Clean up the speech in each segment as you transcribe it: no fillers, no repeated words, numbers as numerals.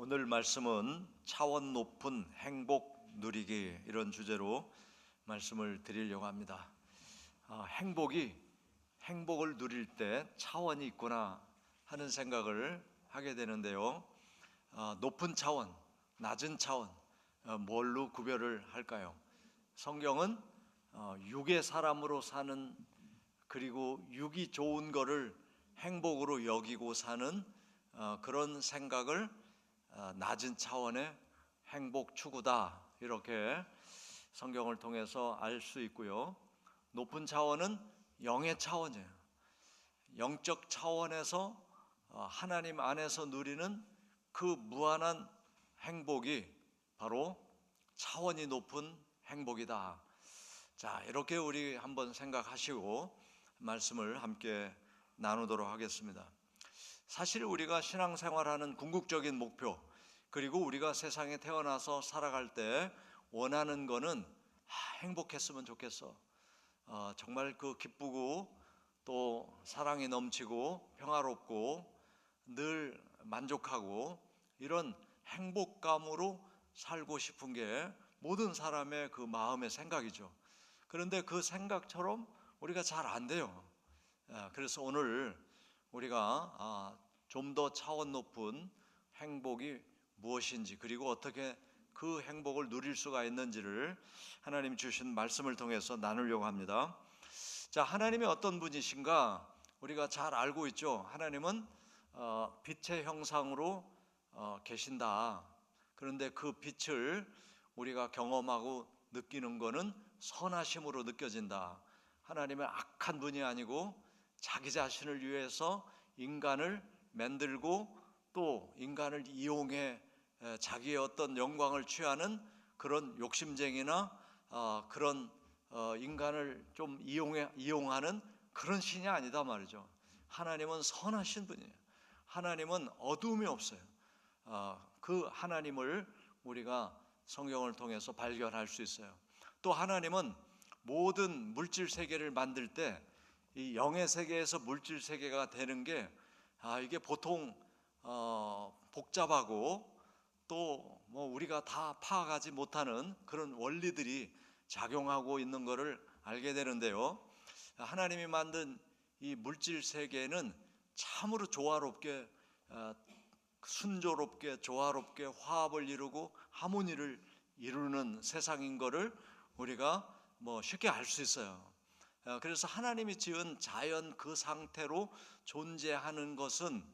오늘 말씀은 차원 높은 행복 누리기, 이런 주제로 말씀을 드리려고 합니다. 행복을 누릴 때 차원이 있구나 하는 생각을 하게 되는데요. 높은 차원, 낮은 차원, 뭘로 구별을 할까요? 성경은 육의 사람으로 사는, 그리고 육이 좋은 거를 행복으로 여기고 사는 그런 생각을 낮은 차원의 행복 추구다, 이렇게 성경을 통해서 알 수 있고요. 높은 차원은 영의 차원이에요. 영적 차원에서 하나님 안에서 누리는 그 무한한 행복이 바로 차원이 높은 행복이다. 자, 이렇게 우리 한번 생각하시고 말씀을 함께 나누도록 하겠습니다. 사실 우리가 신앙생활하는 궁극적인 목표, 그리고 우리가 세상에 태어나서 살아갈 때 원하는 거는 행복했으면 좋겠어. 정말 그 기쁘고 또 사랑이 넘치고 평화롭고 늘 만족하고 이런 행복감으로 살고 싶은 게 모든 사람의 그 마음의 생각이죠. 그런데 그 생각처럼 우리가 잘 안 돼요. 그래서 오늘 우리가 좀 더 차원 높은 행복이 무엇인지, 그리고 어떻게 그 행복을 누릴 수가 있는지를 하나님 주신 말씀을 통해서 나누려고 합니다. 자, 하나님이 어떤 분이신가 우리가 잘 알고 있죠. 하나님은 빛의 형상으로 계신다. 그런데 그 빛을 우리가 경험하고 느끼는 것은 선하심으로 느껴진다. 하나님은 악한 분이 아니고 자기 자신을 위해서 인간을 만들고 또 인간을 이용해 자기의 어떤 영광을 취하는 그런 욕심쟁이나 그런 인간을 좀 이용하는 그런 신이 아니다 말이죠. 하나님은 선하신 분이에요. 하나님은 어두움이 없어요. 그 하나님을 우리가 성경을 통해서 발견할 수 있어요. 또 하나님은 모든 물질 세계를 만들 때 이 영의 세계에서 물질 세계가 되는 게 이게 보통 복잡하고 또 뭐 우리가 다 파악하지 못하는 그런 원리들이 작용하고 있는 것을 알게 되는데요. 하나님이 만든 이 물질 세계는 참으로 조화롭게, 순조롭게, 조화롭게 화합을 이루고 하모니를 이루는 세상인 것을 우리가 쉽게 알 수 있어요. 그래서 하나님이 지은 자연 그 상태로 존재하는 것은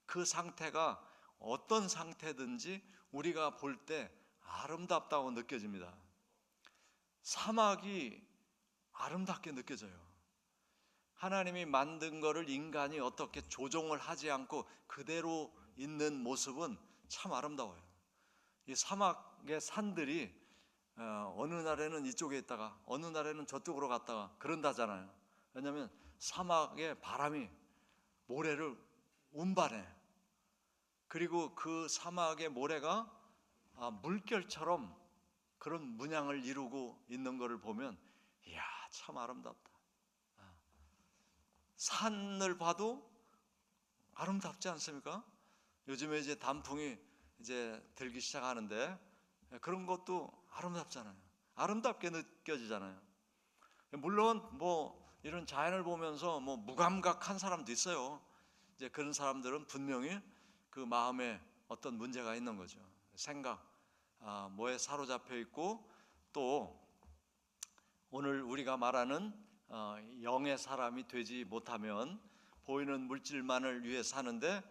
그 상태가 어떤 상태든지 우리가 볼 때 아름답다고 느껴집니다. 사막이 아름답게 느껴져요. 하나님이 만든 것을 인간이 어떻게 조종을 하지 않고 그대로 있는 모습은 참 아름다워요. 이 사막의 산들이 어느 날에는 이쪽에 있다가 어느 날에는 저쪽으로 갔다가 그런다잖아요. 왜냐하면 사막의 바람이 모래를 운반해. 그리고 그 사막의 모래가 물결처럼 그런 문양을 이루고 있는 것을 보면 이야, 참 아름답다. 산을 봐도 아름답지 않습니까? 요즘에 이제 단풍이 이제 들기 시작하는데 그런 것도 아름답잖아요. 아름답게 느껴지잖아요. 물론 이런 자연을 보면서 무감각한 사람도 있어요. 이제 그런 사람들은 분명히 그 마음에 어떤 문제가 있는 거죠. 생각, 뭐에 사로잡혀 있고, 또 오늘 우리가 말하는 영의 사람이 되지 못하면 보이는 물질만을 위해 사는데,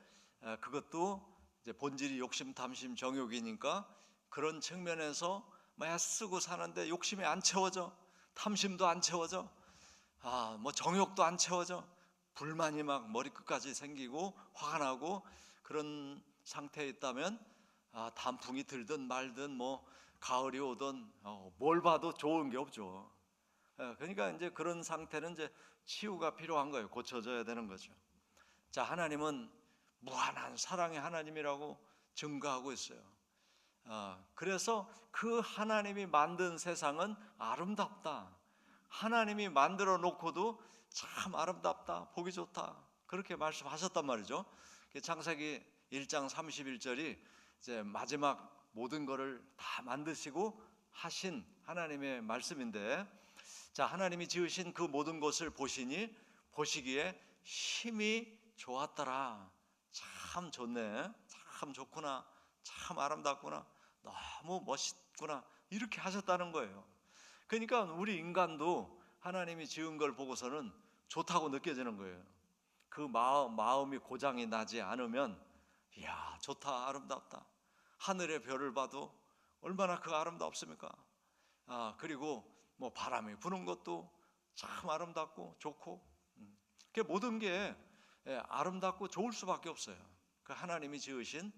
그것도 이제 본질이 욕심, 탐심, 정욕이니까 그런 측면에서 애쓰고 사는데 욕심이 안 채워져, 탐심도 안 채워져, 정욕도 안 채워져, 불만이 막 머리끝까지 생기고 화가 나고 그런 상태에 있다면 단풍이 들든 말든 가을이 오든 뭘 봐도 좋은 게 없죠. 그러니까 이제 그런 상태는 이제 치유가 필요한 거예요. 고쳐져야 되는 거죠. 자, 하나님은 무한한 사랑의 하나님이라고 증거하고 있어요. 그래서 그 하나님이 만든 세상은 아름답다. 하나님이 만들어 놓고도 참 아름답다, 보기 좋다, 그렇게 말씀하셨단 말이죠. 창세기 1장 31절이 이제 마지막 모든 것을 다 만드시고 하신 하나님의 말씀인데, 자, 하나님이 지으신 그 모든 것을 보시니 보시기에 심히 좋았더라. 참 좋네, 참 좋구나, 참 아름답구나, 너무 멋있구나, 이렇게 하셨다는 거예요. 그러니까 우리 인간도 하나님이 지은 걸 보고서는 좋다고 느껴지는 거예요. 그 마음이 고장이 나지 않으면, 이야, 좋다, 아름답다. 하늘의 별을 봐도 얼마나 그 아름답습니까? 그리고 뭐 바람이 부는 것도 참 아름답고 좋고, 그 모든 게 아름답고 좋을 수밖에 없어요. 그 하나님이 지으신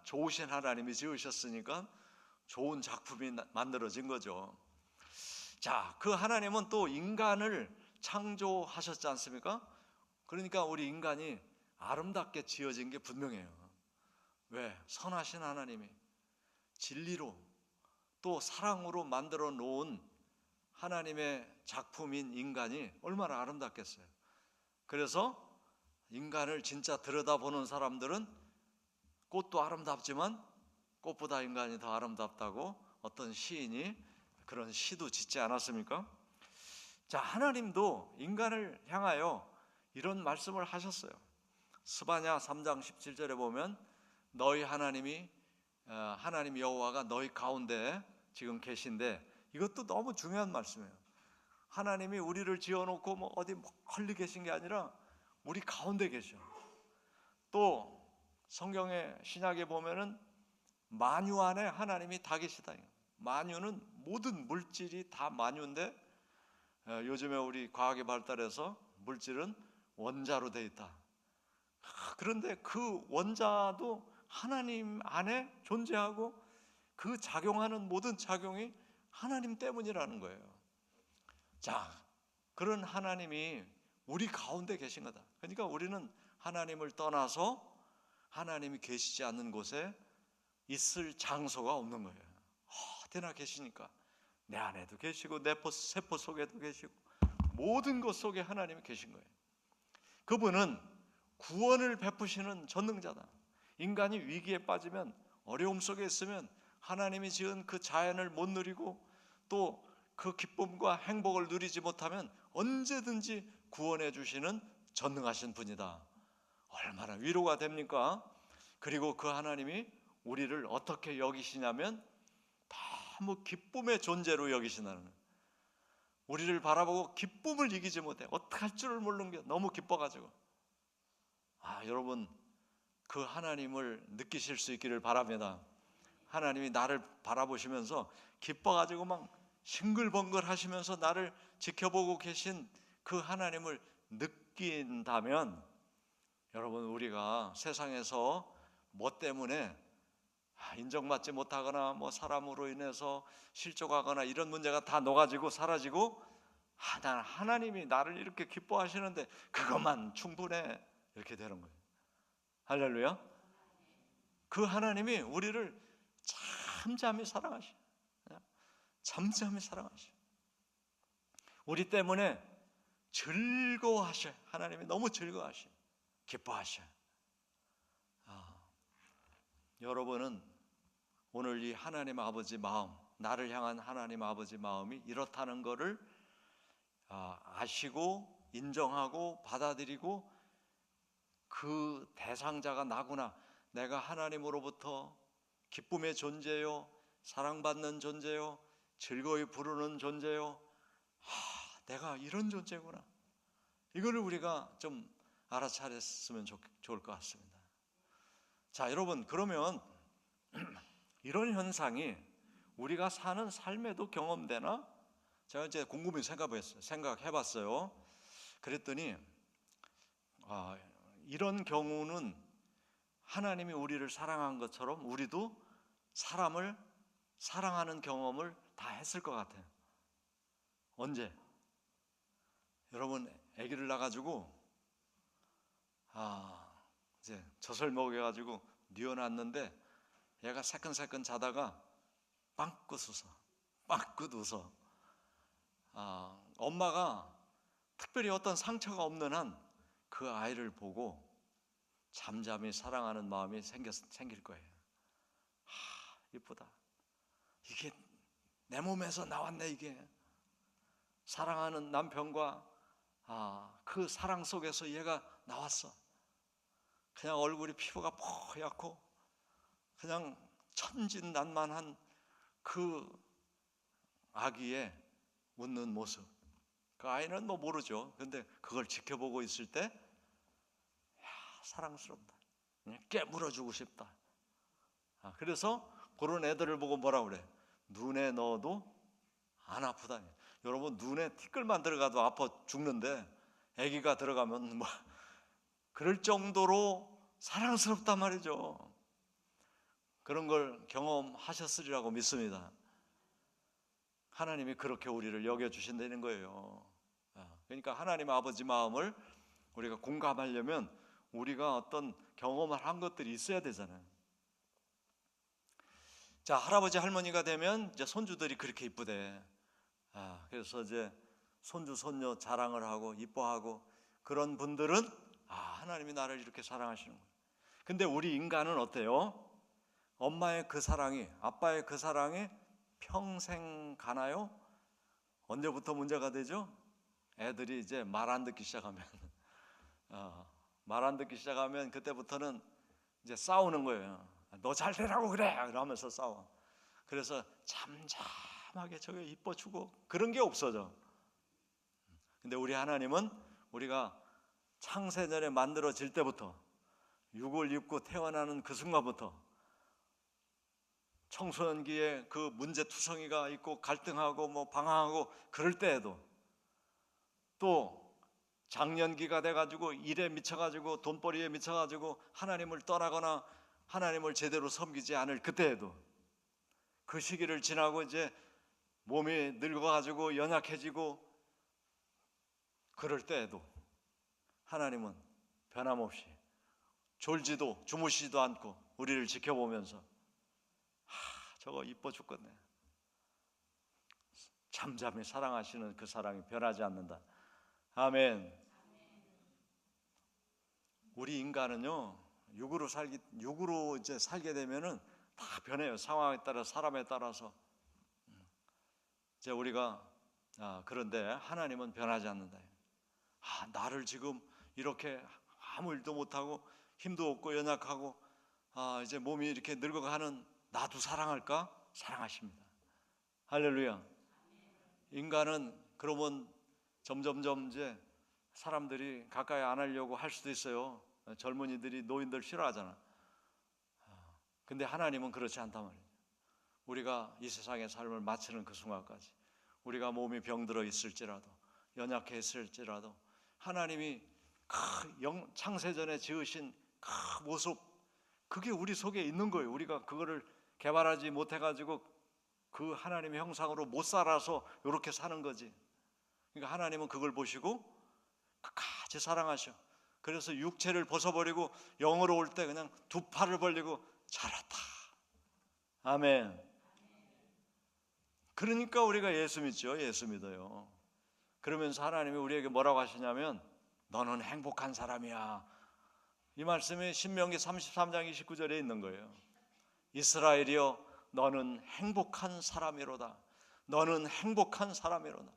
좋으신 하나님이 지으셨으니까 좋은 작품이 만들어진 거죠. 자, 그 하나님은 또 인간을 창조하셨지 않습니까? 그러니까 우리 인간이 아름답게 지어진 게 분명해요. 왜? 선하신 하나님이 진리로 또 사랑으로 만들어 놓은 하나님의 작품인 인간이 얼마나 아름답겠어요. 그래서 인간을 진짜 들여다보는 사람들은 꽃도 아름답지만 꽃보다 인간이 더 아름답다고 어떤 시인이 그런 시도 짓지 않았습니까? 자, 하나님도 인간을 향하여 이런 말씀을 하셨어요. 스바냐 3장 17절에 보면 너희 하나님 여호와가 너희 가운데 지금 계신데, 이것도 너무 중요한 말씀이에요. 하나님이 우리를 지어놓고 뭐 어디 멀리 계신 게 아니라 우리 가운데 계셔. 또 성경의 신약에 보면은 만유 안에 하나님이 다 계시다. 만유는 모든 물질이 다 만유인데, 요즘에 우리 과학이 발달해서 물질은 원자로 돼 있다. 그런데 그 원자도 하나님 안에 존재하고 그 작용하는 모든 작용이 하나님 때문이라는 거예요. 자, 그런 하나님이 우리 가운데 계신 거다. 그러니까 우리는 하나님을 떠나서 하나님이 계시지 않는 곳에 있을 장소가 없는 거예요. 어디나 계시니까 내 안에도 계시고 내 세포 속에도 계시고 모든 것 속에 하나님이 계신 거예요. 그분은 구원을 베푸시는 전능자다. 인간이 위기에 빠지면, 어려움 속에 있으면 하나님이 지은 그 자연을 못 누리고 또 그 기쁨과 행복을 누리지 못하면 언제든지 구원해 주시는 전능하신 분이다. 얼마나 위로가 됩니까? 그리고 그 하나님이 우리를 어떻게 여기시냐면 너무 기쁨의 존재로 여기시나는 거예요. 우리를 바라보고 기쁨을 이기지 못해. 어떡할 줄을 모르는 게 너무 기뻐가지고. 여러분, 그 하나님을 느끼실 수 있기를 바랍니다. 하나님이 나를 바라보시면서 기뻐가지고 막 싱글벙글 하시면서 나를 지켜보고 계신 그 하나님을 느낀다면, 여러분, 우리가 세상에서 뭐 때문에 인정받지 못하거나 뭐 사람으로 인해서 실족하거나 이런 문제가 다 녹아지고 사라지고, 난 하나님이 나를 이렇게 기뻐하시는데 그것만 충분해, 이렇게 되는 거예요. 할렐루야. 그 하나님이 우리를 잠잠히 사랑하셔. 잠잠히 사랑하셔. 우리 때문에 즐거워하셔. 하나님이 너무 즐거워하셔. 기뻐하셔. 여러분은 오늘 이 하나님 아버지 마음, 나를 향한 하나님 아버지 마음이 이렇다는 것을 아시고 인정하고 받아들이고, 그 대상자가 나구나, 내가 하나님으로부터 기쁨의 존재요, 사랑받는 존재요, 즐거이 부르는 존재요, 내가 이런 존재구나, 이거를 우리가 좀 알아차렸으면 좋을 것 같습니다. 자, 여러분, 그러면 이런 현상이 우리가 사는 삶에도 경험되나? 제가 이제 곰곰이 생각해봤어요. 그랬더니 이런 경우는 하나님이 우리를 사랑한 것처럼 우리도 사람을 사랑하는 경험을 다 했을 것 같아요. 언제? 여러분, 아기를 낳아가지고 이제 젖을 먹여가지고 뉘어놨는데 얘가 새끈새끈 자다가 빵긋 웃어. 엄마가 특별히 어떤 상처가 없는 한 그 아이를 보고 잠잠히 사랑하는 마음이 생길 거예요. 이쁘다. 이게 내 몸에서 나왔네. 이게 사랑하는 남편과 그 사랑 속에서 얘가 나왔어. 그냥 얼굴이 피부가 뽀얗고 그냥 천진난만한 그 아기의 웃는 모습. 그 아이는 뭐 모르죠. 근데 그걸 지켜보고 있을 때 사랑스럽다. 그냥 깨물어주고 싶다. 그래서 그런 애들을 보고 뭐라 그래? 눈에 넣어도 안 아프다. 여러분, 눈에 티끌만 들어가도 아파 죽는데 아기가 들어가면 뭐 그럴 정도로 사랑스럽단 말이죠. 그런 걸 경험하셨으리라고 믿습니다. 하나님이 그렇게 우리를 여겨주신다는 거예요. 그러니까 하나님 아버지 마음을 우리가 공감하려면 우리가 어떤 경험을 한 것들이 있어야 되잖아요. 자, 할아버지 할머니가 되면 이제 손주들이 그렇게 이쁘대. 그래서 이제 손주 손녀 자랑을 하고 이뻐하고 그런 분들은 하나님이 나를 이렇게 사랑하시는 거예요. 근데 우리 인간은 어때요? 엄마의 그 사랑이, 아빠의 그 사랑이 평생 가나요? 언제부터 문제가 되죠? 애들이 이제 말 안 듣기 시작하면 말 안 듣기 시작하면 그때부터는 이제 싸우는 거예요. 너 잘 되라고 그래! 이러면서 싸워. 그래서 잠잠하게 저게 이뻐주고 그런 게 없어져. 근데 우리 하나님은 우리가 창세전에 만들어질 때부터 육을 입고 태어나는 그 순간부터 청소년기에 그 문제투성이가 있고 갈등하고 뭐 방황하고 그럴 때에도 또 장년기가 돼가지고 일에 미쳐가지고 돈벌이에 미쳐가지고 하나님을 떠나거나 하나님을 제대로 섬기지 않을 그때에도 그 시기를 지나고 이제 몸이 늙어가지고 연약해지고 그럴 때에도 하나님은 변함없이 졸지도 주무시지도 않고 우리를 지켜보면서 저거 이뻐 죽겠네. 잠잠히 사랑하시는 그 사랑이 변하지 않는다. 아멘. 우리 인간은요, 육으로 이제 살게 되면은 다 변해요. 상황에 따라 사람에 따라서. 이제 우리가 그런데 하나님은 변하지 않는다. 나를 지금 이렇게 아무 일도 못하고 힘도 없고 연약하고 이제 몸이 이렇게 늙어가는 나도 사랑할까? 사랑하십니다. 할렐루야. 인간은 그러면 점점점 이제 사람들이 가까이 안 하려고 할 수도 있어요. 젊은이들이 노인들 싫어하잖아. 근데 하나님은 그렇지 않단 말이에요. 우리가 이 세상의 삶을 마치는 그 순간까지 우리가 몸이 병들어 있을지라도 연약해 있을지라도 하나님이 창세전에 지으신 그 모습, 그게 우리 속에 있는 거예요. 우리가 그거를 개발하지 못해가지고 그 하나님의 형상으로 못 살아서 이렇게 사는 거지. 그러니까 하나님은 그걸 보시고 끝까지 사랑하셔. 그래서 육체를 벗어버리고 영으로 올 때 그냥 두 팔을 벌리고 잘했다. 아멘. 그러니까 우리가 예수 믿죠. 예수 믿어요. 그러면서 하나님이 우리에게 뭐라고 하시냐면 너는 행복한 사람이야. 이 말씀이 신명기 33장 29절에 있는 거예요. 이스라엘이여 너는 행복한 사람이로다. 너는 행복한 사람이로다.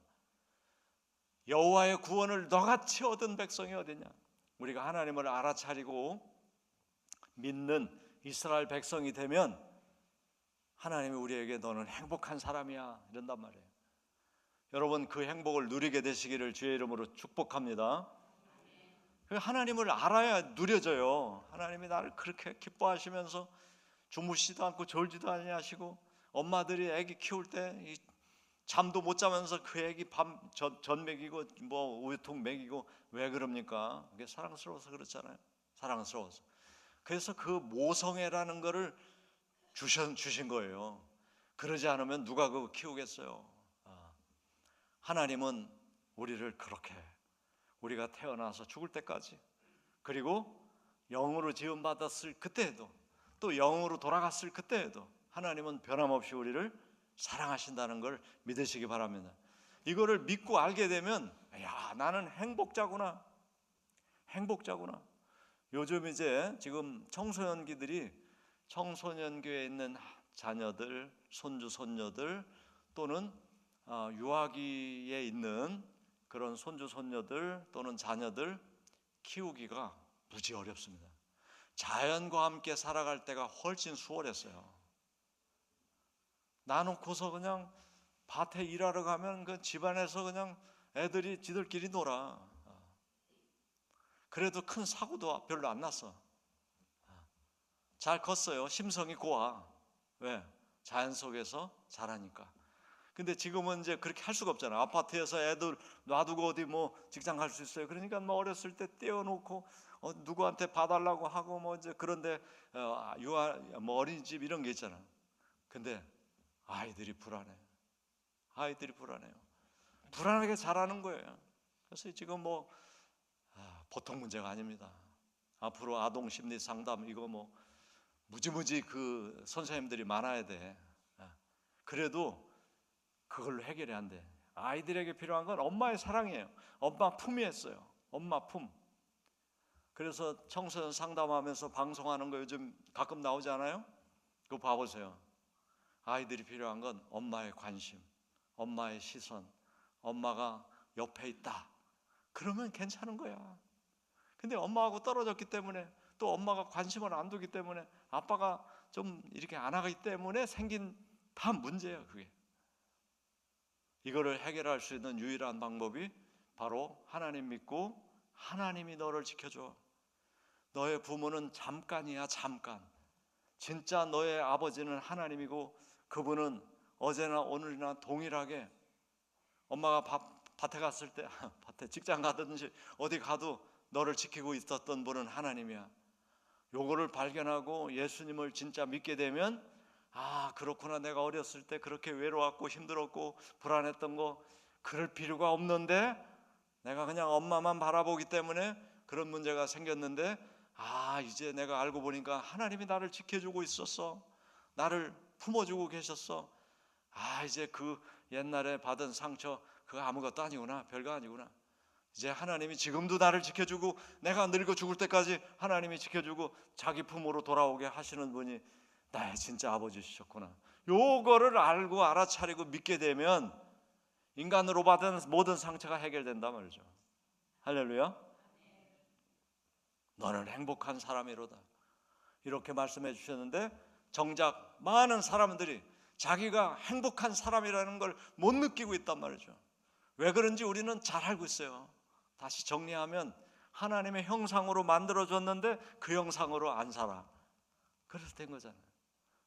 여호와의 구원을 너같이 얻은 백성이 어디냐. 우리가 하나님을 알아차리고 믿는 이스라엘 백성이 되면 하나님이 우리에게 너는 행복한 사람이야 이런단 말이에요. 여러분 그 행복을 누리게 되시기를 주의 이름으로 축복합니다. 하나님을 알아야 누려져요. 하나님이 나를 그렇게 기뻐하시면서 주무시지도 않고 졸지도 아니하시고 엄마들이 아기 키울 때 잠도 못 자면서 그 아기 전 먹이고 뭐 우유통 먹이고 왜 그럽니까? 그게 사랑스러워서 그렇잖아요. 사랑스러워서. 그래서 그 모성애라는 거를 주신 거예요. 그러지 않으면 누가 그거 키우겠어요? 하나님은 우리를 그렇게 우리가 태어나서 죽을 때까지 그리고 영으로 지음받았을 그때에도 또 영으로 돌아갔을 그때에도 하나님은 변함없이 우리를 사랑하신다는 걸 믿으시기 바랍니다. 이거를 믿고 알게 되면 야 나는 행복자구나. 행복자구나. 요즘 이제 지금 청소년교회에 있는 자녀들, 손주, 손녀들 또는 유아기에 있는 그런 손주, 손녀들 또는 자녀들 키우기가 무지 어렵습니다. 자연과 함께 살아갈 때가 훨씬 수월했어요. 나놓고서 그냥 밭에 일하러 가면 그 집안에서 그냥 애들이 지들끼리 놀아. 그래도 큰 사고도 별로 안 났어. 잘 컸어요. 심성이 고와. 왜? 자연 속에서 자라니까. 근데 지금은 이제 그렇게 할 수가 없잖아. 아파트에서 애들 놔두고 어디 뭐 직장 갈 수 있어요. 그러니까 뭐 어렸을 때 떼어놓고 누구한테 봐달라고 하고 뭐 이제 그런데 뭐 어린이집 이런 게 있잖아. 근데 아이들이 불안해. 아이들이 불안해요. 불안하게 자라는 거예요. 그래서 지금 뭐 보통 문제가 아닙니다. 앞으로 아동 심리 상담 이거 뭐 무지무지 그 선생님들이 많아야 돼. 그래도 그걸로 해결이 안 돼. 아이들에게 필요한 건 엄마의 사랑이에요. 엄마 품이었어요. 엄마 품. 그래서 청소년 상담하면서 방송하는 거 요즘 가끔 나오지 않아요? 그거 봐보세요. 아이들이 필요한 건 엄마의 관심, 엄마의 시선, 엄마가 옆에 있다. 그러면 괜찮은 거야. 근데 엄마하고 떨어졌기 때문에 또 엄마가 관심을 안 두기 때문에 아빠가 좀 이렇게 안 하기 때문에 생긴 다 문제예요. 그게. 이거를 해결할 수 있는 유일한 방법이 바로 하나님 믿고 하나님이 너를 지켜줘. 너의 부모는 잠깐이야, 잠깐. 진짜 너의 아버지는 하나님이고 그분은 어제나 오늘이나 동일하게 엄마가 밭에 갔을 때 밭에 직장 가든지 어디 가도 너를 지키고 있었던 분은 하나님이야. 요거를 발견하고 예수님을 진짜 믿게 되면 그렇구나. 내가 어렸을 때 그렇게 외로웠고 힘들었고 불안했던 거 그럴 필요가 없는데 내가 그냥 엄마만 바라보기 때문에 그런 문제가 생겼는데 이제 내가 알고 보니까 하나님이 나를 지켜주고 있었어. 나를 품어주고 계셨어. 이제 그 옛날에 받은 상처 그거 아무것도 아니구나. 별거 아니구나. 이제 하나님이 지금도 나를 지켜주고 내가 늙어 죽을 때까지 하나님이 지켜주고 자기 품으로 돌아오게 하시는 분이 나의 진짜 아버지셨구나. 요거를 알고 알아차리고 믿게 되면 인간으로 받은 모든 상처가 해결된단 말이죠. 할렐루야. 너는 행복한 사람이로다. 이렇게 말씀해 주셨는데 정작 많은 사람들이 자기가 행복한 사람이라는 걸 못 느끼고 있단 말이죠. 왜 그런지 우리는 잘 알고 있어요. 다시 정리하면 하나님의 형상으로 만들어졌는데 그 형상으로 안 살아. 그래서 된 거잖아요.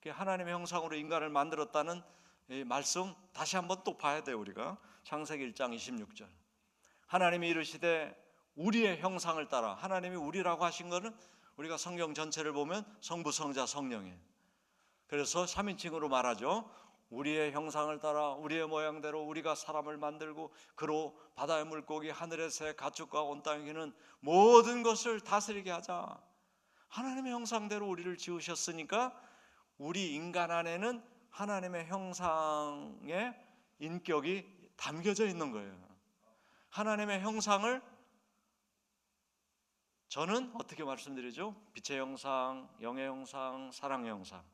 하나님의 형상으로 인간을 만들었다는 이 말씀 다시 한번 또 봐야 돼요. 우리가 창세기 1장 26절 하나님이 이르시되 우리의 형상을 따라. 하나님이 우리라고 하신 거는 우리가 성경 전체를 보면 성부, 성자, 성령이에요. 그래서 3인칭으로 말하죠. 우리의 형상을 따라 우리의 모양대로 우리가 사람을 만들고 그로 바다의 물고기, 하늘의 새, 가축과 온 땅에 기는 모든 것을 다스리게 하자. 하나님의 형상대로 우리를 지으셨으니까 우리 인간 안에는 하나님의 형상의 인격이 담겨져 있는 거예요. 하나님의 형상을 저는 어떻게 말씀드리죠? 빛의 형상, 영의 형상, 사랑의 형상.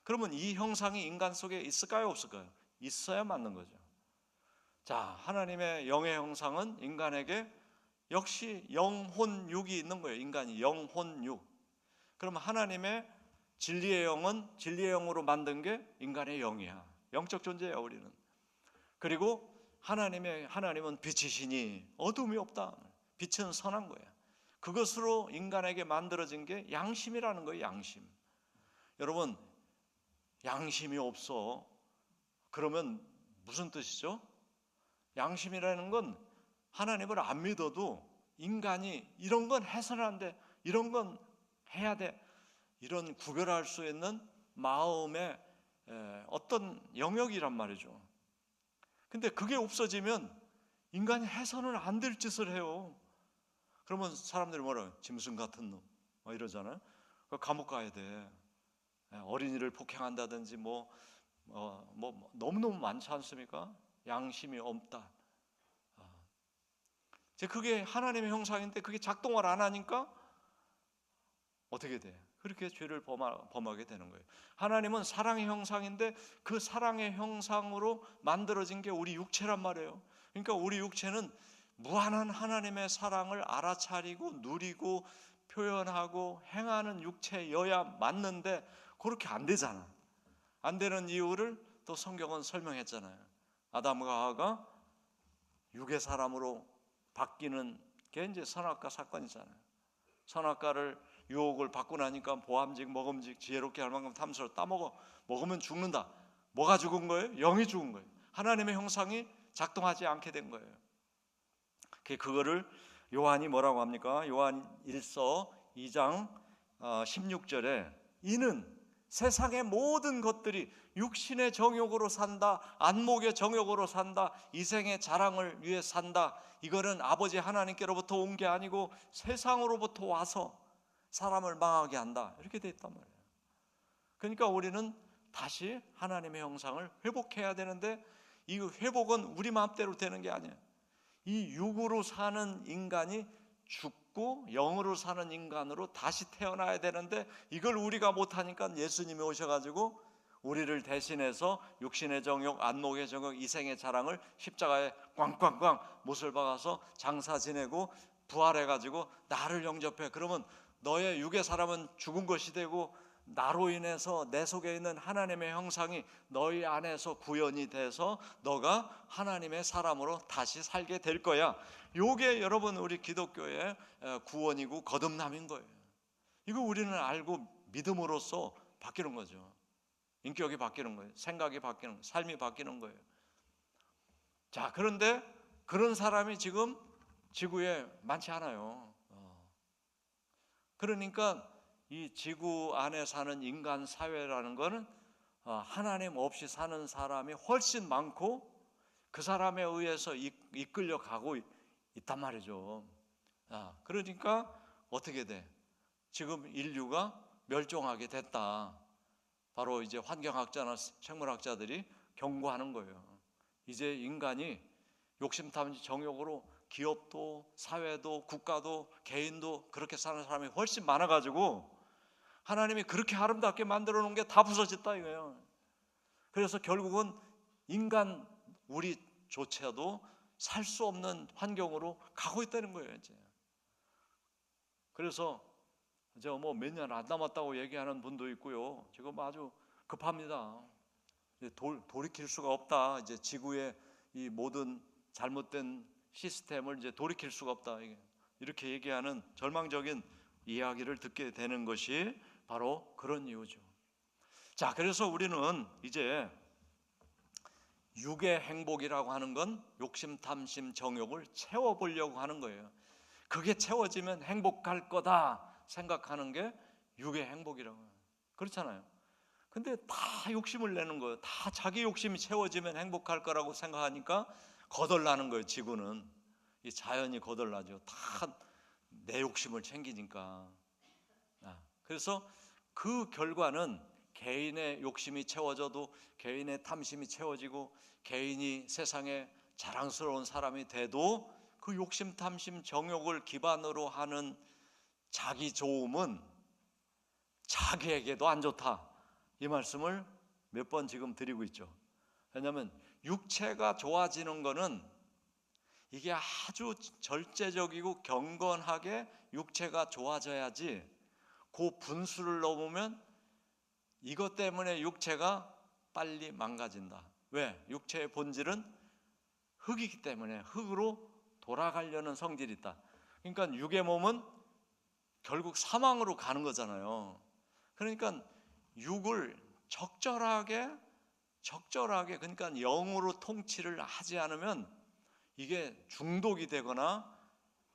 그러면 이 형상이 인간 속에 있을까요? 없을까요? 있어야 맞는 거죠. 자, 하나님의 영의 형상은 인간에게 역시 영혼육이 있는 거예요. 인간이 영혼육. 그럼 하나님의 진리의 영은 진리의 영으로 만든 게 인간의 영이야. 영적 존재야 우리는. 그리고 하나님은 빛이시니 어둠이 없다. 빛은 선한 거야. 그것으로 인간에게 만들어진 게 양심이라는 거예요. 양심. 여러분, 양심이 없어. 그러면 무슨 뜻이죠? 양심이라는 건 하나님을 안 믿어도 인간이 이런 건 해서는 안 돼, 이런 건 해야 돼, 이런 구별할 수 있는 마음의 어떤 영역이란 말이죠. 근데 그게 없어지면 인간이 해서는 안 될 짓을 해요. 그러면 사람들이 뭐라 짐승 같은 놈 이러잖아요. 감옥 가야 돼. 어린이를 폭행한다든지 뭐 너무너무 많지 않습니까? 양심이 없다. 그게 하나님의 형상인데 그게 작동을 안 하니까 어떻게 돼? 그렇게 죄를 범하게 되는 거예요. 하나님은 사랑의 형상인데 그 사랑의 형상으로 만들어진 게 우리 육체란 말이에요. 그러니까 우리 육체는 무한한 하나님의 사랑을 알아차리고 누리고 표현하고 행하는 육체여야 맞는데 그렇게 안 되잖아. 안 되는 이유를 또 성경은 설명했잖아요. 아담과 하와가 육의 사람으로 바뀌는 게 이제 선악과 사건이잖아요. 선악과를 유혹을 받고 나니까 보암직 먹음직 지혜롭게 할 만큼 탐스러워 따먹어 먹으면 죽는다. 뭐가 죽은 거예요? 영이 죽은 거예요. 하나님의 형상이 작동하지 않게 된 거예요. 그거를 요한이 뭐라고 합니까? 요한 1서 2장 16절에 이는 세상의 모든 것들이 육신의 정욕으로 산다, 안목의 정욕으로 산다, 이생의 자랑을 위해 산다. 이거는 아버지 하나님께로부터 온 게 아니고 세상으로부터 와서 사람을 망하게 한다. 이렇게 돼 있단 말이에요. 그러니까 우리는 다시 하나님의 형상을 회복해야 되는데 이 회복은 우리 마음대로 되는 게 아니에요. 이 육으로 사는 인간이 죽고 영으로 사는 인간으로 다시 태어나야 되는데 이걸 우리가 못하니까 예수님이 오셔가지고 우리를 대신해서 육신의 정욕, 안목의 정욕, 이생의 자랑을 십자가에 꽝꽝꽝 못을 박아서 장사 지내고 부활해가지고 나를 영접해. 그러면 너의 육의 사람은 죽은 것이 되고 나로 인해서 내 속에 있는 하나님의 형상이 너희 안에서 구현이 돼서 너가 하나님의 사람으로 다시 살게 될 거야. 요게 여러분 우리 기독교의 구원이고 거듭남인 거예요. 이거 우리는 알고 믿음으로써 바뀌는 거죠. 인격이 바뀌는 거예요. 생각이 바뀌는 거예요. 삶이 바뀌는 거예요. 자, 그런데 그런 사람이 지금 지구에 많지 않아요. 그러니까 이 지구 안에 사는 인간 사회라는 것은 하나님 없이 사는 사람이 훨씬 많고 그 사람에 의해서 이끌려 가고 있단 말이죠. 그러니까 어떻게 돼? 지금 인류가 멸종하게 됐다. 바로 이제 환경학자나 생물학자들이 경고하는 거예요. 이제 인간이 욕심탐지 정욕으로 기업도 사회도 국가도 개인도 그렇게 사는 사람이 훨씬 많아가지고 하나님이 그렇게 아름답게 만들어 놓은 게 다 부서졌다 이거예요. 그래서 결국은 인간 우리조차도 살 수 없는 환경으로 가고 있다는 거예요. 이제. 그래서 이제 뭐 몇 년 안 남았다고 얘기하는 분도 있고요. 지금 아주 급합니다. 돌이킬 수가 없다. 이제 지구의 이 모든 잘못된 시스템을 이제 돌이킬 수가 없다. 이렇게 얘기하는 절망적인 이야기를 듣게 되는 것이 바로 그런 이유죠. 자, 그래서 우리는 이제 육의 행복이라고 하는 건 욕심, 탐심, 정욕을 채워보려고 하는 거예요. 그게 채워지면 행복할 거다 생각하는 게 육의 행복이라고 해요. 그렇잖아요. 근데 다 욕심을 내는 거예요. 다 자기 욕심이 채워지면 행복할 거라고 생각하니까 거덜나는 거예요. 지구는 이 자연이 거덜나죠. 다 내 욕심을 챙기니까. 그래서 그 결과는 개인의 욕심이 채워져도 개인의 탐심이 채워지고 개인이 세상에 자랑스러운 사람이 돼도 그 욕심, 탐심, 정욕을 기반으로 하는 자기 좋음은 자기에게도 안 좋다. 이 말씀을 몇 번 지금 드리고 있죠. 왜냐하면 육체가 좋아지는 거는 이게 아주 절제적이고 경건하게 육체가 좋아져야지 그 분수를 넘으면 이것 때문에 육체가 빨리 망가진다. 왜? 육체의 본질은 흙이기 때문에 흙으로 돌아가려는 성질이 있다. 그러니까 육의 몸은 결국 사망으로 가는 거잖아요. 그러니까 육을 적절하게 그러니까 영으로 통치를 하지 않으면 이게 중독이 되거나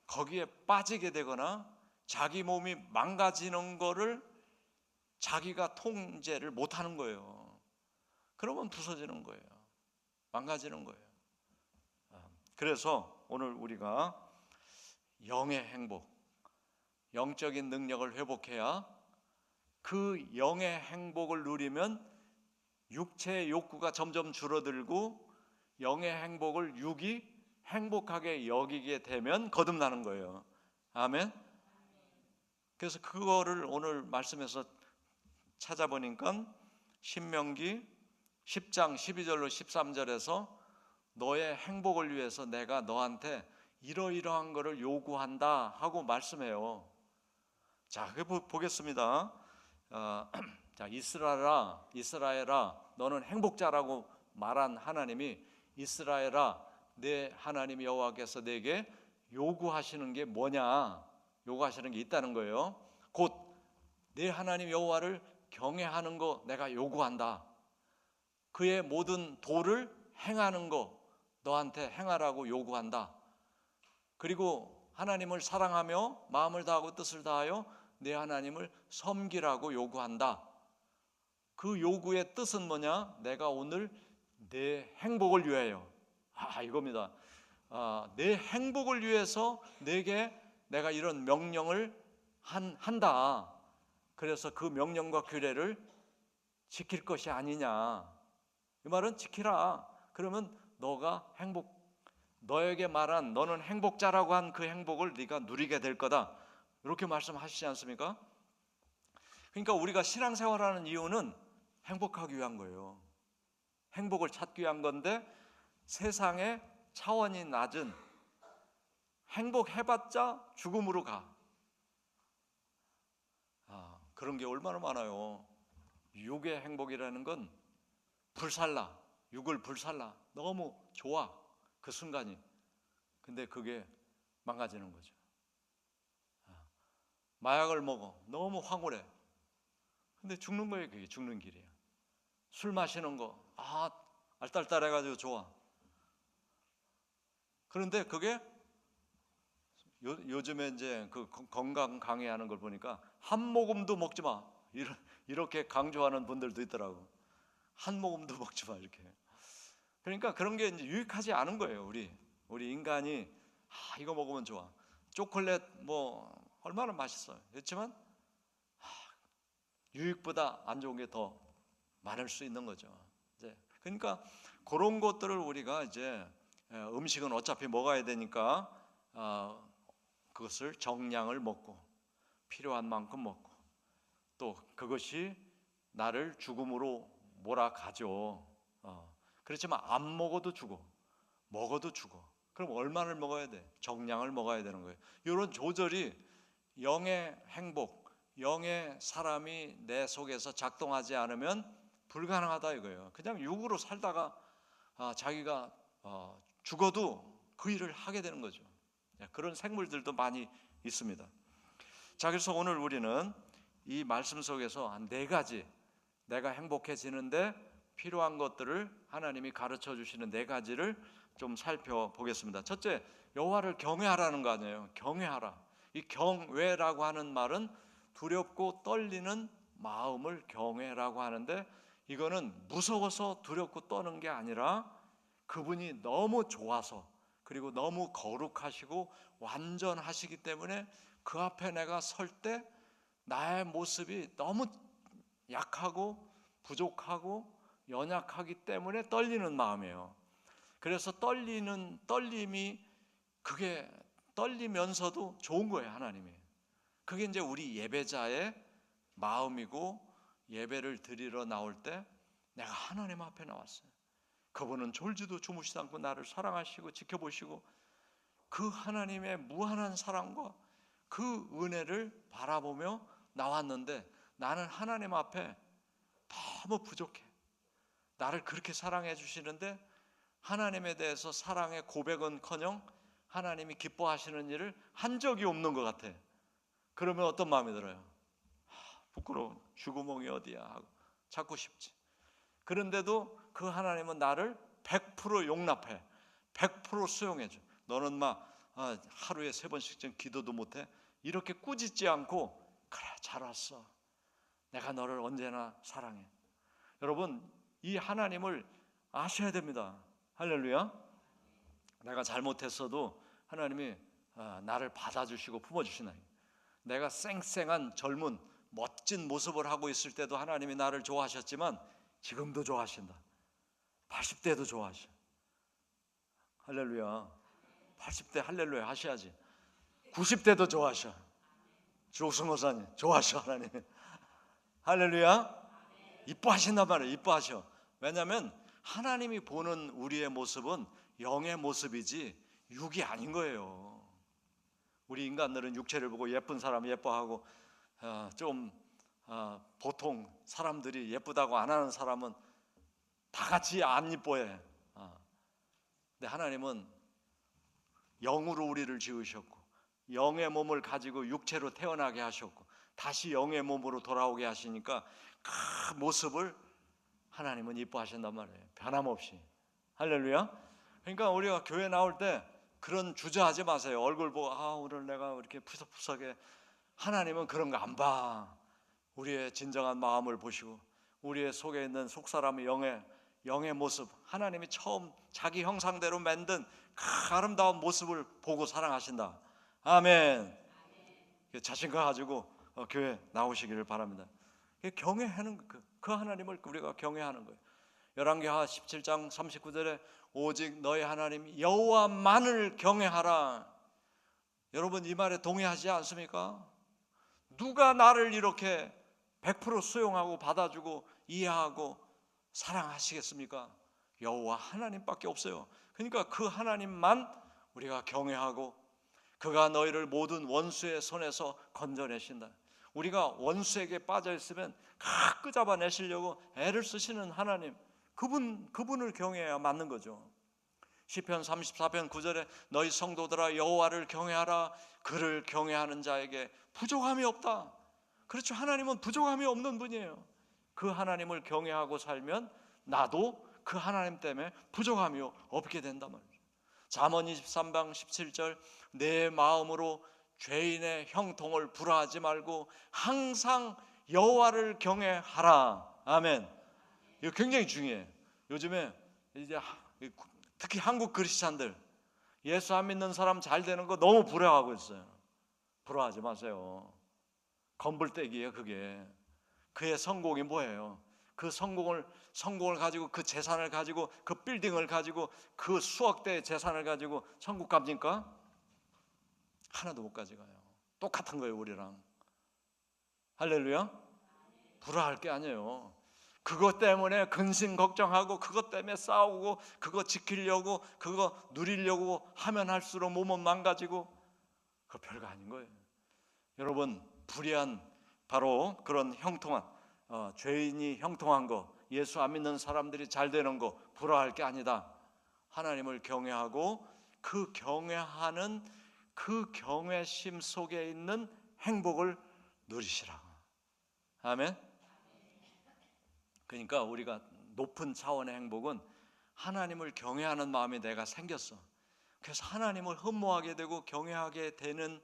거기에 빠지게 되거나 자기 몸이 망가지는 거를 자기가 통제를 못하는 거예요. 그러면 부서지는 거예요. 망가지는 거예요. 그래서 오늘 우리가 영의 행복, 영적인 능력을 회복해야 그 영의 행복을 누리면 육체의 욕구가 점점 줄어들고 영의 행복을 육이 행복하게 여기게 되면 거듭나는 거예요. 아멘. 그래서 그거를 오늘 말씀에서 찾아보니까 신명기 10장 12절로 13절에서 너의 행복을 위해서 내가 너한테 이러이러한 것을 요구한다 하고 말씀해요. 자, 보겠습니다. 자, 이스라엘아, 너는 행복자라고 말한 하나님이 이스라엘아, 내 하나님 여호와께서 내게 요구하시는 게 뭐냐? 요구하시는 게 있다는 거예요. 곧 내 하나님 여호와를 경외하는 거 내가 요구한다. 그의 모든 도를 행하는 거 너한테 행하라고 요구한다. 그리고 하나님을 사랑하며 마음을 다하고 뜻을 다하여 내 하나님을 섬기라고 요구한다. 그 요구의 뜻은 뭐냐? 내가 오늘 내 행복을 위하여, 이겁니다. 내 행복을 위해서 내가 이런 명령을 한다. 그래서 그 명령과 규례를 지킬 것이 아니냐. 이 말은 지키라. 그러면 너에게 말한 너는 행복자라고 한 그 행복을 네가 누리게 될 거다. 이렇게 말씀하시지 않습니까? 그러니까 우리가 신앙생활하는 이유는 행복하기 위한 거예요. 행복을 찾기 위한 건데 세상의 차원이 낮은 행복해봤자 죽음으로 가. 그런 게 얼마나 많아요. 육의 행복이라는 건 육을 불살라. 너무 좋아, 그 순간이. 근데 그게 망가지는 거죠. 마약을 먹어, 너무 황홀해. 근데 죽는 거예요. 그게 죽는 길이에요. 술 마시는 거, 알딸딸해가지고 좋아. 그런데 그게 요즘에 이제 그 건강 강의하는 걸 보니까 한 모금도 먹지 마, 이렇게 강조하는 분들도 있더라고. 한 모금도 먹지 마, 이렇게. 그러니까 그런 게 이제 유익하지 않은 거예요. 우리 인간이 이거 먹으면 좋아. 초콜릿 뭐 얼마나 맛있어요. 그렇지만 유익보다 안 좋은 게 더 많을 수 있는 거죠. 이제 그러니까 그런 것들을 우리가 이제 음식은 어차피 먹어야 되니까 그것을 정량을 먹고 필요한 만큼 먹고 또 그것이 나를 죽음으로 몰아가죠. 그렇지만 안 먹어도 죽어. 먹어도 죽어. 그럼 얼마를 먹어야 돼? 정량을 먹어야 되는 거예요. 이런 조절이 영의 행복, 영의 사람이 내 속에서 작동하지 않으면 불가능하다 이거예요. 그냥 육으로 살다가 자기가 죽어도 그 일을 하게 되는 거죠. 그런 생물들도 많이 있습니다. 자, 그래서 오늘 우리는 이 말씀 속에서 한 4가지 내가 행복해지는데 필요한 것들을 하나님이 가르쳐 주시는 4가지를 좀 살펴보겠습니다. 첫째, 여호와를 경외하라는 거 아니에요. 경외하라. 이 경외라고 하는 말은 두렵고 떨리는 마음을 경외라고 하는데, 이거는 무서워서 두렵고 떠는 게 아니라 그분이 너무 좋아서, 그리고 너무 거룩하시고 완전하시기 때문에 그 앞에 내가 설 때 나의 모습이 너무 약하고 부족하고 연약하기 때문에 떨리는 마음이에요. 그래서 떨림이 그게 떨리면서도 좋은 거예요. 하나님이. 그게 이제 우리 예배자의 마음이고, 예배를 드리러 나올 때 내가 하나님 앞에 나왔어요. 그분은 졸지도 주무시지 않고 나를 사랑하시고 지켜보시고 그 하나님의 무한한 사랑과 그 은혜를 바라보며 나왔는데, 나는 하나님 앞에 너무 부족해. 나를 그렇게 사랑해 주시는데 하나님에 대해서 사랑의 고백은커녕 하나님이 기뻐하시는 일을 한 적이 없는 것 같아. 그러면 어떤 마음이 들어요? 부끄러워. 쥐구멍이 어디야 하고 찾고 싶지. 그런데도 그 하나님은 나를 100% 용납해. 100% 수용해 줘. 너는 하루에 3번씩 좀 기도도 못해? 이렇게 꾸짖지 않고, 그래 잘 왔어. 내가 너를 언제나 사랑해. 여러분, 이 하나님을 아셔야 됩니다. 할렐루야. 내가 잘못했어도 하나님이 나를 받아주시고 품어주시나요? 내가 쌩쌩한 젊은 멋진 모습을 하고 있을 때도 하나님이 나를 좋아하셨지만 지금도 좋아하신다. 80대도 좋아하셔. 할렐루야. 80대 할렐루야 하셔야지. 90대도 좋아하셔. 조승 목사님 좋아하셔 하나님. 할렐루야. 이뻐하신단 말이에요. 이뻐하셔. 왜냐하면 하나님이 보는 우리의 모습은 영의 모습이지 육이 아닌 거예요. 우리 인간들은 육체를 보고 예쁜 사람 예뻐하고 좀 보통 사람들이 예쁘다고 안 하는 사람은 다 같이 안 이뻐해. 근데 하나님은 영으로 우리를 지으셨고 영의 몸을 가지고 육체로 태어나게 하셨고 다시 영의 몸으로 돌아오게 하시니까 그 모습을 하나님은 이뻐하신단 말이에요. 변함없이. 할렐루야. 그러니까 우리가 교회 나올 때 그런 주저하지 마세요. 얼굴 보고 오늘 내가 이렇게 푸석푸석해. 하나님은 그런 거 안 봐. 우리의 진정한 마음을 보시고 우리의 속에 있는 속사람의 영의 모습, 하나님이 처음 자기 형상대로 만든 그 아름다운 모습을 보고 사랑하신다. 아멘. 자신감 가지고 교회 나오시기를 바랍니다. 경외하는 그 하나님을 우리가 경외하는 거예요. 열왕기하 17장 39절에 오직 너희 하나님 여호와만을 경외하라. 여러분 이 말에 동의하지 않습니까? 누가 나를 이렇게 100% 수용하고 받아주고 이해하고 사랑하시겠습니까? 여호와 하나님밖에 없어요. 그러니까 그 하나님만 우리가 경외하고 그가 너희를 모든 원수의 손에서 건져내신다. 우리가 원수에게 빠져 있으면 그 잡아내시려고 애를 쓰시는 하나님, 그분을 경외해야 맞는 거죠. 시편 34편 9절에 너희 성도들아 여호와를 경외하라. 그를 경외하는 자에게 부족함이 없다. 그렇죠. 하나님은 부족함이 없는 분이에요. 그 하나님을 경외하고 살면 나도 그 하나님 때문에 부족함이 없게 된단 말이죠. 잠언 23장 17절 내 마음으로 죄인의 형통을 불화하지 말고 항상 여호와를 경외하라. 아멘. 이거 굉장히 중요해요. 요즘에 이제 특히 한국 그리스찬들 예수 안 믿는 사람 잘 되는 거 너무 부러워하고 있어요. 부러워하지 마세요. 건불떼기예요. 그게 그의 성공이 뭐예요? 그 성공을 가지고 그 재산을 가지고 그 빌딩을 가지고 그 수억 대의 재산을 가지고 천국 갑니까? 하나도 못 가져가요. 똑같은 거예요. 우리랑. 할렐루야. 부러워할 게 아니에요. 그것 때문에 근심 걱정하고 그것 때문에 싸우고 그거 지키려고 그거 누리려고 하면 할수록 몸은 망가지고 그거 별거 아닌 거예요. 여러분 불의한 바로 그런 형통한 죄인이 형통한 거, 예수 안 믿는 사람들이 잘 되는 거 부러워할 게 아니다. 하나님을 경외하고 그 경외하는 그 경외심 속에 있는 행복을 누리시라. 아멘. 그러니까 우리가 높은 차원의 행복은 하나님을 경외하는 마음이 내가 생겼어. 그래서 하나님을 흠모하게 되고 경외하게 되는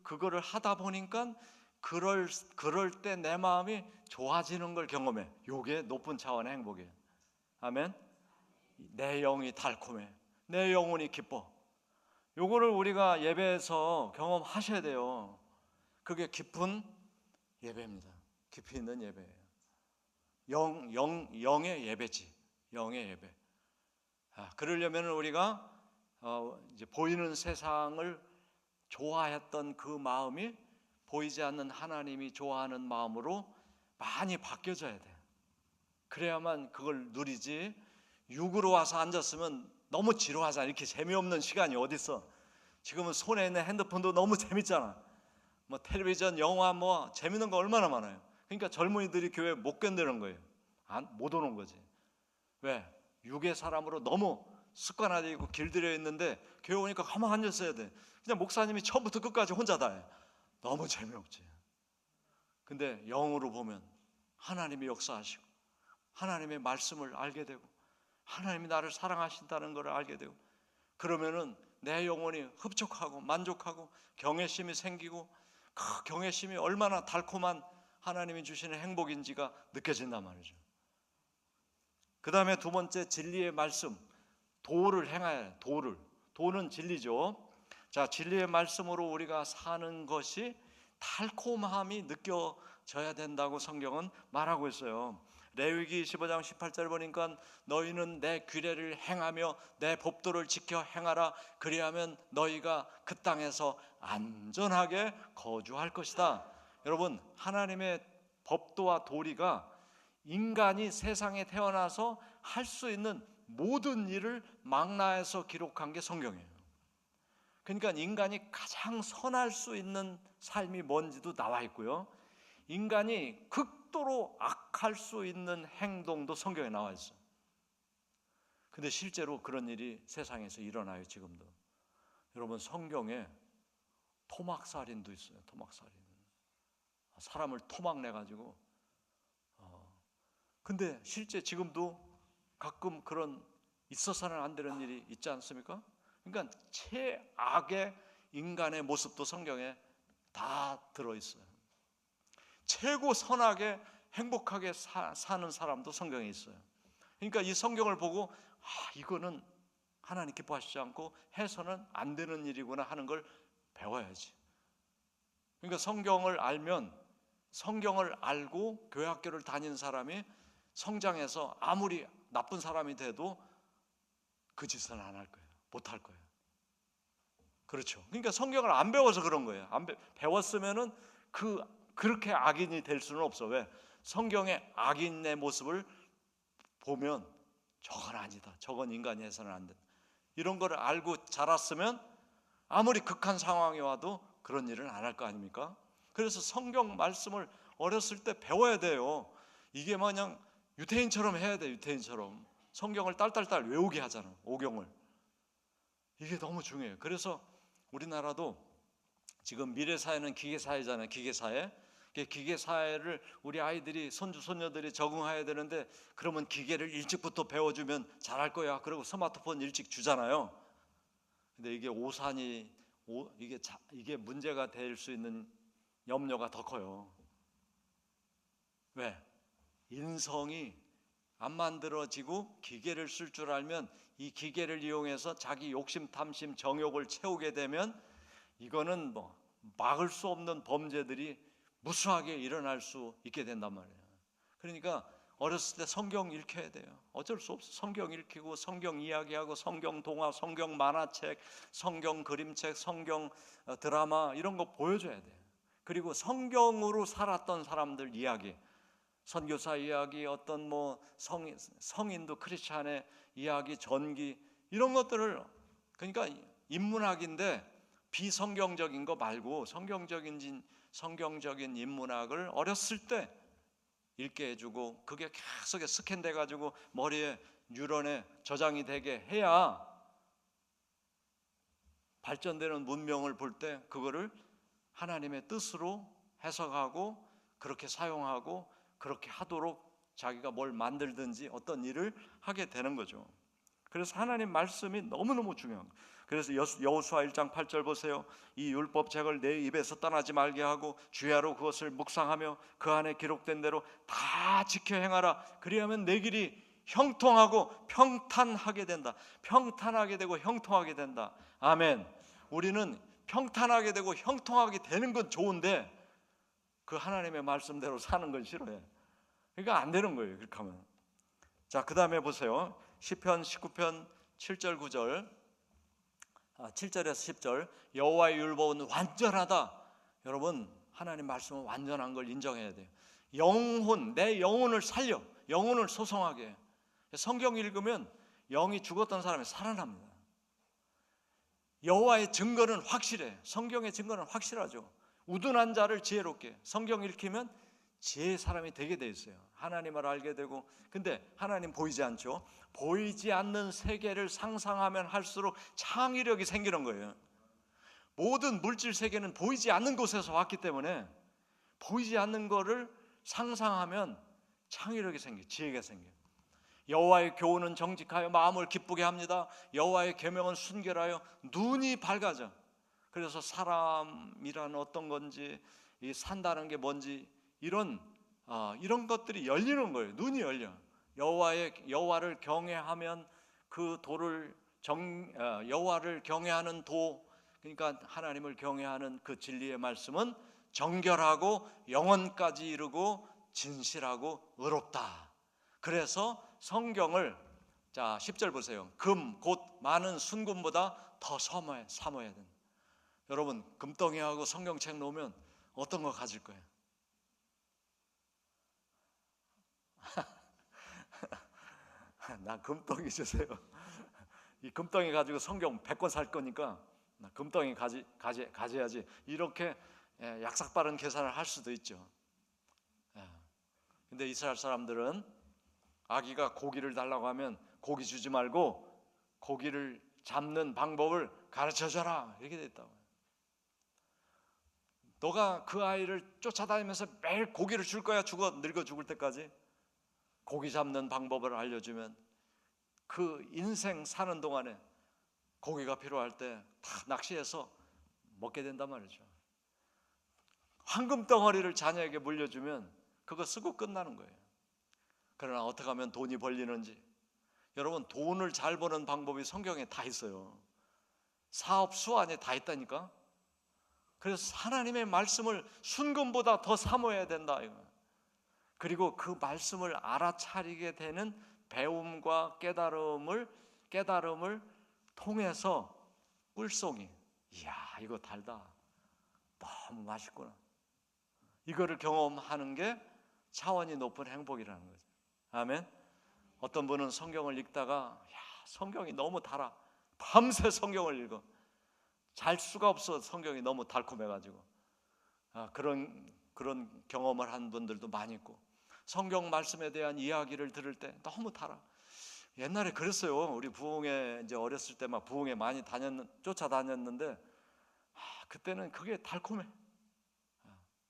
그거를 하다 보니까 그럴 때 내 마음이 좋아지는 걸 경험해. 요게 높은 차원의 행복이에요. 아멘. 내 영이 달콤해. 내 영혼이 기뻐. 요거를 우리가 예배에서 경험하셔야 돼요. 그게 깊은 예배입니다. 깊이 있는 예배예요. 영의 예배지. 영의 예배. 그러려면 우리가 이제 보이는 세상을 좋아했던 그 마음이 보이지 않는 하나님이 좋아하는 마음으로 많이 바뀌어져야 돼. 그래야만 그걸 누리지. 육으로 와서 앉았으면 너무 지루하잖아. 이렇게 재미없는 시간이 어딨어. 지금은 손에 있는 핸드폰도 너무 재밌잖아. 뭐 텔레비전, 영화 뭐 재밌는 거 얼마나 많아요. 그러니까 젊은이들이 교회 못 견디는 거예요. 못 오는 거지. 왜? 육의 사람으로 너무 습관화되어 있고 길들여 있는데 교회 오니까 가만히 앉아 있어야 돼. 그냥 목사님이 처음부터 끝까지 혼자 다 해. 너무 재미없지. 근데 영으로 보면 하나님이 역사하시고 하나님의 말씀을 알게 되고 하나님이 나를 사랑하신다는 것을 알게 되고 그러면은 내 영혼이 흡족하고 만족하고 경외심이 생기고 그 경외심이 얼마나 달콤한 하나님이 주시는 행복인지가 느껴진단 말이죠. 그 다음에 두 번째 진리의 말씀, 도를 행해야 해요. 도는 진리죠. 자, 진리의 말씀으로 우리가 사는 것이 달콤함이 느껴져야 된다고 성경은 말하고 있어요. 레위기 25장 18절 보니까 너희는 내 규례를 행하며 내 법도를 지켜 행하라. 그리하면 너희가 그 땅에서 안전하게 거주할 것이다. 여러분, 하나님의 법도와 도리가 인간이 세상에 태어나서 할 수 있는 모든 일을 망라해서 기록한 게 성경이에요. 그러니까 인간이 가장 선할 수 있는 삶이 뭔지도 나와 있고요, 인간이 극도로 악할 수 있는 행동도 성경에 나와 있어요. 근데 실제로 그런 일이 세상에서 일어나요. 지금도. 여러분, 성경에 토막살인도 있어요. 토막살인. 사람을 토막 내가지고. 근데 실제 지금도 가끔 그런 있어서는 안 되는 일이 있지 않습니까? 그러니까 최악의 인간의 모습도 성경에 다 들어있어요. 최고 선하게 행복하게 사는 사람도 성경에 있어요. 그러니까 이 성경을 보고 이거는 하나님 기뻐하시지 않고 해서는 안 되는 일이구나 하는 걸 배워야지. 그러니까 성경을 알면, 성경을 알고 교회 학교를 다닌 사람이 성장해서 아무리 나쁜 사람이 돼도 그 짓은 안 할 거예요. 못 할 거예요. 그렇죠. 그러니까 성경을 안 배워서 그런 거예요. 안 배웠으면은 그렇게 악인이 될 수는 없어. 왜? 성경의 악인의 모습을 보면 저건 아니다, 저건 인간이 해서는 안 된다, 이런 거를 알고 자랐으면 아무리 극한 상황이 와도 그런 일은 안 할 거 아닙니까? 그래서 성경 말씀을 어렸을 때 배워야 돼요. 이게 마냥 유태인처럼 해야 돼. 유태인처럼 성경을 딸딸딸 외우게 하잖아, 오경을. 이게 너무 중요해요. 그래서 우리나라도 지금 미래사회는 기계사회잖아요. 기계사회. 기계사회를 우리 아이들이, 손주 손녀들이 적응해야 되는데, 그러면 기계를 일찍부터 배워주면 잘할 거야. 그리고 스마트폰 일찍 주잖아요. 근데 이게 이게 문제가 될 수 있는 염려가 더 커요. 왜? 인성이 안 만들어지고 기계를 쓸 줄 알면 이 기계를 이용해서 자기 욕심, 탐심, 정욕을 채우게 되면 이거는 막을 수 없는 범죄들이 무수하게 일어날 수 있게 된단 말이에요. 그러니까 어렸을 때 성경 읽혀야 돼요. 어쩔 수 없어. 성경 읽히고 성경 이야기하고 성경 동화, 성경 만화책, 성경 그림책, 성경 드라마 이런 거 보여줘야 돼요. 그리고 성경으로 살았던 사람들 이야기, 선교사 이야기, 어떤 성인도 크리스찬의 이야기, 전기, 이런 것들을, 그러니까 인문학인데 비성경적인 거 말고 성경적인 인문학을 어렸을 때 읽게 해주고, 그게 계속 스캔돼 가지고 머리에 뉴런에 저장이 되게 해야 발전되는 문명을 볼 때 그거를 하나님의 뜻으로 해석하고 그렇게 사용하고 그렇게 하도록 자기가 뭘 만들든지 어떤 일을 하게 되는 거죠. 그래서 하나님 말씀이 너무너무 중요한 거예요. 그래서 여호수아 1장 8절 보세요. 이 율법책을 내 입에서 떠나지 말게 하고 주야로 그것을 묵상하며 그 안에 기록된 대로 다 지켜 행하라. 그리하면 내 길이 형통하고 평탄하게 된다. 평탄하게 되고 형통하게 된다. 아멘. 우리는 평탄하게 되고 형통하게 되는 건 좋은데 그 하나님의 말씀대로 사는 건 싫어해. 그러니까 안 되는 거예요, 그렇게 하면. 자, 그 다음에 보세요. 시편 19편 7절 9절, 7절에서 10절. 여호와의 율법은 완전하다. 여러분, 하나님 말씀은 완전한 걸 인정해야 돼요. 내 영혼을 살려, 영혼을 소성하게 해요. 성경 읽으면 영이 죽었던 사람이 살아납니다. 여호와의 증거는 확실해. 성경의 증거는 확실하죠. 우둔한 자를 지혜롭게, 성경 읽히면 지혜의 사람이 되게 돼 있어요. 하나님을 알게 되고. 근데 하나님 보이지 않죠. 보이지 않는 세계를 상상하면 할수록 창의력이 생기는 거예요. 모든 물질 세계는 보이지 않는 곳에서 왔기 때문에 보이지 않는 거를 상상하면 창의력이 생겨요. 지혜가 생겨요. 여호와의 교훈은 정직하여 마음을 기쁘게 합니다. 여호와의 계명은 순결하여 눈이 밝아져. 그래서 사람이란 어떤 건지, 이 산다는 게 뭔지, 이런 것들이 열리는 거예요. 눈이 열려. 여호와를 경외하면 그 도를 여호와를 경외하는 도, 그러니까 하나님을 경외하는 그 진리의 말씀은 정결하고 영원까지 이르고 진실하고 의롭다. 그래서 성경을, 자 10절 보세요. 금 곧 많은 순금보다 더 사모해야 된다. 여러분 금덩이하고 성경책 놓으면 어떤 거 가질 거예요? 나 금덩이 주세요. 이 금덩이 가지고 성경 100권 살 거니까 나 금덩이 가져야지. 이렇게 약삭빠른 계산을 할 수도 있죠. 근데 이스라엘 사람들은 아기가 고기를 달라고 하면 고기 주지 말고 고기를 잡는 방법을 가르쳐줘라 이렇게 됐다고. 너가 그 아이를 쫓아다니면서 매일 고기를 줄 거야? 늙어 죽을 때까지? 고기 잡는 방법을 알려주면 그 인생 사는 동안에 고기가 필요할 때 다 낚시해서 먹게 된단 말이죠. 황금 덩어리를 자녀에게 물려주면 그거 쓰고 끝나는 거예요. 그러나 어떻게 하면 돈이 벌리는지, 여러분 돈을 잘 버는 방법이 성경에 다 있어요. 사업 수완에 다 있다니까. 그래서 하나님의 말씀을 순금보다 더 사모해야 된다 이거. 그리고 그 말씀을 알아차리게 되는 배움과 깨달음을 통해서 꿀송이, 이야 이거 달다, 너무 맛있구나, 이거를 경험하는 게 차원이 높은 행복이라는 거죠. 아멘. 어떤 분은 성경을 읽다가 야 성경이 너무 달아, 밤새 성경을 읽어, 잘 수가 없어, 성경이 너무 달콤해가지고. 그런 경험을 한 분들도 많이 있고, 성경 말씀에 대한 이야기를 들을 때 너무 달아. 옛날에 그랬어요. 우리 부흥회 이제 어렸을 때 막 부흥회 많이 쫓아다녔는데 그때는 그게 달콤해.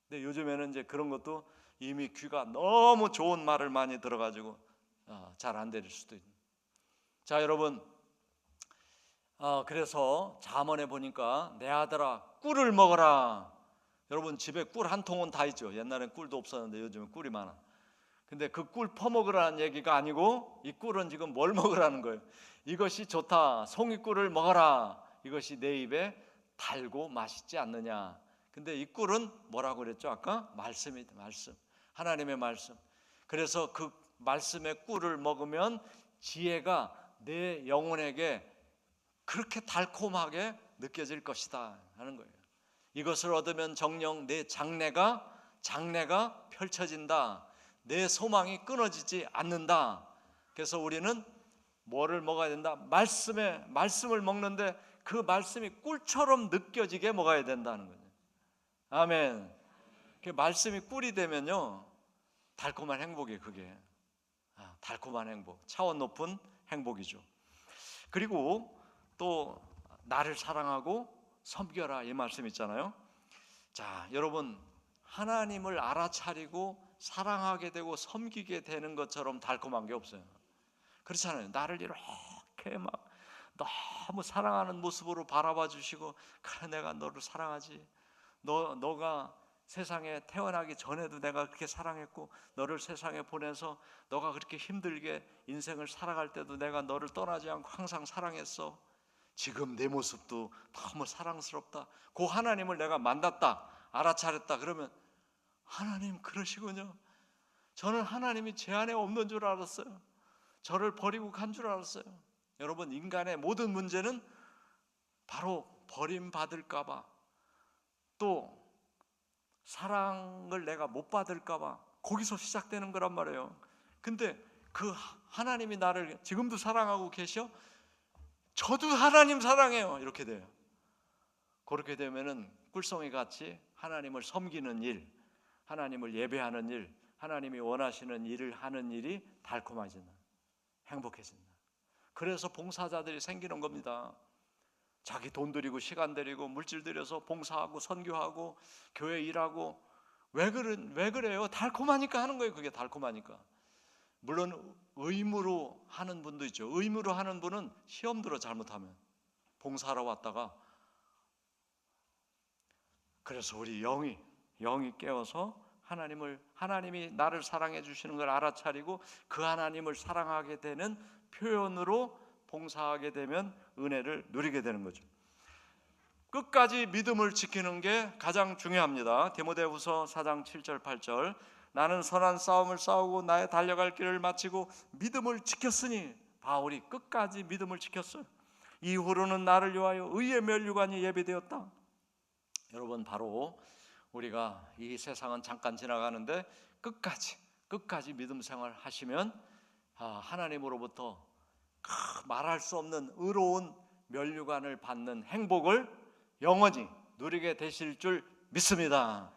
근데 요즘에는 이제 그런 것도 이미 귀가 너무 좋은 말을 많이 들어가지고 잘 안 들릴 수도 있는. 자 여러분, 그래서 잠언에 보니까 내 아들아 꿀을 먹어라. 여러분 집에 꿀 한 통은 다 있죠. 옛날엔 꿀도 없었는데 요즘은 꿀이 많아. 근데 그 꿀 퍼먹으라는 얘기가 아니고 이 꿀은 지금 뭘 먹으라는 거예요? 이것이 좋다, 송이꿀을 먹어라. 이것이 내 입에 달고 맛있지 않느냐. 근데 이 꿀은 뭐라고 그랬죠? 아까 말씀이, 말씀, 하나님의 말씀. 그래서 그 말씀의 꿀을 먹으면 지혜가 내 영혼에게 그렇게 달콤하게 느껴질 것이다 하는 거예요. 이것을 얻으면 정녕 내 장래가 펼쳐진다. 내 소망이 끊어지지 않는다. 그래서 우리는 뭐를 먹어야 된다? 말씀을 먹는데 그 말씀이 꿀처럼 느껴지게 먹어야 된다는 거죠. 아멘. 그 말씀이 꿀이 되면요 달콤한 행복이에요. 그게 달콤한 행복, 차원 높은 행복이죠. 그리고 또 나를 사랑하고 섬겨라 이 말씀 있잖아요. 자 여러분, 하나님을 알아차리고 사랑하게 되고 섬기게 되는 것처럼 달콤한 게 없어요. 그렇잖아요. 나를 이렇게 막 너무 사랑하는 모습으로 바라봐 주시고, 그래 내가 너를 사랑하지, 너가 세상에 태어나기 전에도 내가 그렇게 사랑했고, 너를 세상에 보내서 너가 그렇게 힘들게 인생을 살아갈 때도 내가 너를 떠나지 않고 항상 사랑했어. 지금 내 모습도 너무 사랑스럽다. 그 하나님을 내가 만났다, 알아차렸다. 그러면 하나님 그러시군요. 저는 하나님이 제 안에 없는 줄 알았어요. 저를 버리고 간 줄 알았어요. 여러분, 인간의 모든 문제는 바로 버림받을까 봐, 또 사랑을 내가 못 받을까 봐 거기서 시작되는 거란 말이에요. 근데 그 하나님이 나를 지금도 사랑하고 계셔? 저도 하나님 사랑해요. 이렇게 돼요. 그렇게 되면은 꿀송이 같이 하나님을 섬기는 일, 하나님을 예배하는 일, 하나님이 원하시는 일을 하는 일이 달콤해진다, 행복해진다. 그래서 봉사자들이 생기는 겁니다. 자기 돈 들이고 시간 들이고 물질 들여서 봉사하고 선교하고 교회 일하고. 왜 그래요? 달콤하니까 하는 거예요. 그게 달콤하니까. 물론 의무로 하는 분도 있죠. 의무로 하는 분은 시험 들어 잘못하면 봉사하러 왔다가, 그래서 우리 영이 깨어서 하나님이 나를 사랑해 주시는 걸 알아차리고 그 하나님을 사랑하게 되는 표현으로 봉사하게 되면 은혜를 누리게 되는 거죠. 끝까지 믿음을 지키는 게 가장 중요합니다. 디모데후서 4장 7절 8절 나는 선한 싸움을 싸우고 나의 달려갈 길을 마치고 믿음을 지켰으니, 바울이 끝까지 믿음을 지켰어요. 이후로는 나를 위하여 의의 면류관이 예비되었다. 여러분, 바로 우리가 이 세상은 잠깐 지나가는데 끝까지 믿음 생활 하시면 하나님으로부터 말할 수 없는 의로운 면류관을 받는 행복을 영원히 누리게 되실 줄 믿습니다.